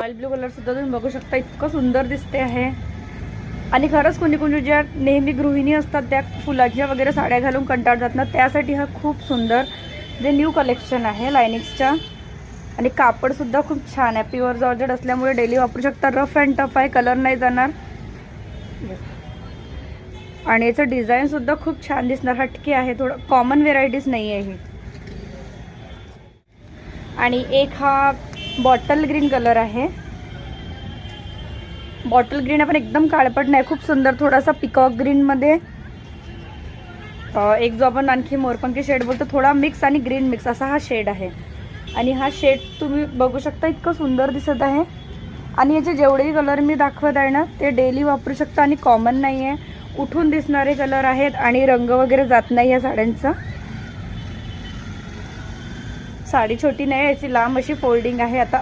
Royal blue colour सुद्धा तुम्ही बघू शकता, इतकं सुंदर दिसते आहे. आणि खरंच कोणी कोणी ज्या नेहमी गृहिणी असतात त्या फुलाच्या वगैरे साड्या घालून कंटाळतात ना, त्यासाठी हा खूप सुंदर जे न्यू कलेक्शन आहे लायनिक्सच्या. आणि कापडसुद्धा खूप छान आहे, प्युअर जॉर्जेट असल्यामुळे डेली वापरू शकता. रफ अँड टफ आहे, कलर नाही जाणार. आणि याचं डिझाईनसुद्धा खूप छान दिसणार, हटके आहे, थोडं कॉमन व्हेरायटीज नाही आहे ही. आणि एक हा बॉटल ग्रीन कलर आहे. बॉटल ग्रीन आपण एकदम काळपट नाही, खूप सुंदर थोडासा पिकॉक ग्रीनमध्ये एक जो आपण आणखी मोरपंखी शेड बोलतो, थोडा मिक्स आणि ग्रीन मिक्स असा हा शेड आहे. आणि हा शेड तुम्ही बघू शकता, इतकं सुंदर दिसत आहे. आणि याचे जेवढेही कलर मी दाखवत आहे ना, ते डेली वापरू शकता आणि कॉमन नाही आहे, उठून दिसणारे कलर आहेत आणि रंग वगैरे जात नाही या साड्यांचा. साडी छोटी नाही, याची लांब अशी फोल्डिंग आहे. आता